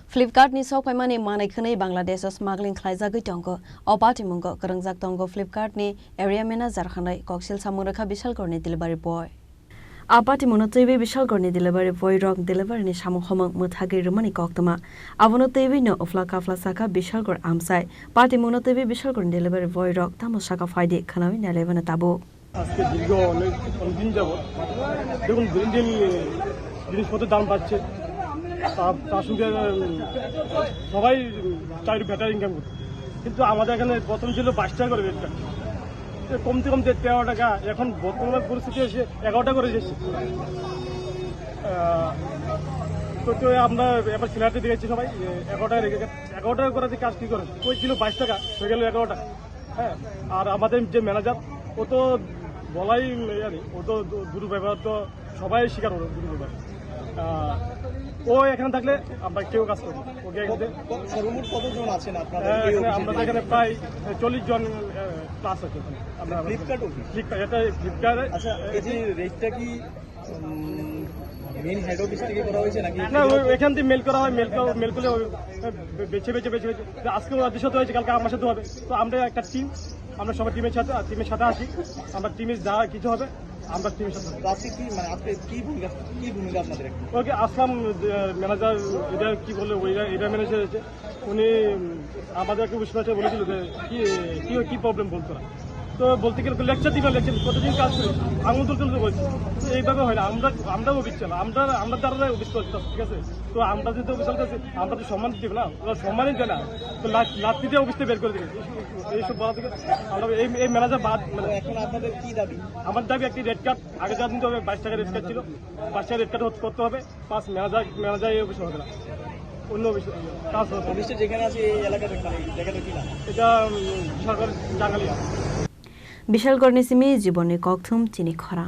Flipkart ni sok paimani manai khani Bangladesh smuggling khlaijagui tongo opati mungo karangjak tongo Flipkart ni area manager khanai koksil samurakha bishal korni delivery boy apati mono tebe bishal korni delivery boy rok delivery ni samu khomang muthagi rumani koktama abono tebe no ofla kafla saka bishal kor amsai party mono tebe bishal korni delivery boy rok tamo saka faide khanawi na lebana tabo আজকে দীর্ঘ অনেকদিন যাবত দেখুন দিন দিন জিনিসপত্রের দাম বাড়ছে তার সঙ্গে সবাই চাইলে বেটার ইনকাম করছে কিন্তু আমাদের এখানে প্রথম ছিল 22 টাকা করে রেটটা কমতে কমতে 13 টাকা এখন বর্তমান পরিস্থিতি এসে 11 টাকা করে এসেছে তো আমরা এবার সিলাইতে দিয়েছি সবাই 11 টাকা রেখে 11 টাকা করে কাজ কী করে ওই ছিল 22 টাকা হয়ে গেল 11 টাকা হ্যাঁ আর আমাদের যে ম্যানেজার ও তো বলাই জানি ও তো দুর্ব্যবহার তো সবাই স্বীকার করে দুর্ব্যবহার ও এখানে থাকলে আমরা কেউ কাজ করি ওকে সর্বমোট কতজন আছেন আপনারা আমরা এখানে প্রায় 40 জন ক্লাস আছে আমরা ফ্লিপকার্ট এটা ফ্লিপকার্টে আচ্ছা এই যে রেটটা কি মেইন হেড অফিস থেকে করা হয়েছে নাকি না এখান থেকে মেল করা হয় মেল করলে বেছে আজকে ওদের সাথে হয়েছে কালকে আমার সাথে হবে তো আমরা একটা টিম আমরা সবাই টিমের সাথে আসি আমরা টিমের যা কিছু হবে আমরা টিমের সাথে আজকে কি মানে আজকে কি ভূমিকা আপনাদের ওকে আসলাম ম্যানেজার এটা কি বললো এটা ম্যানেজার আছে উনি আমাদেরকে বুঝতে বলেছিল যে কি প্রবলেম বলতো না তো বলতে গেলে লেকচার প্রতিদিন কাজ করি আঙুল তুলতে বলছি তো এইভাবে হয় না আমরাও অফিস চালা আমরা দ্বারা অফিস করছি ঠিক আছে তো আমরা যদি অফিস চালাতেছি আমরা তো সম্মান দিব না ওরা সম্মানই দেয় না তো লাস্টিতে অফিসতে বের করে দিবে এইসব বলা থেকে আমরা এই ম্যানেজার বাদ এখন আপনাদের কি দাবি আমার দাবি একটি রেড কার্ড আগে যা দিতে হবে 22 টাকা রেড কার্ড ছিল 22 টাকা রেড কার্ড করতে হবে পাঁচ ম্যানেজার এই অফিসে হবে না অন্য অফিসে যেখানে আছে এই এলাকাতে জায়গাটা কি না এটা সরকার জাঙ্গালিয়া বিশাল গণেশমি জীবনে ককথুম চিনি খরা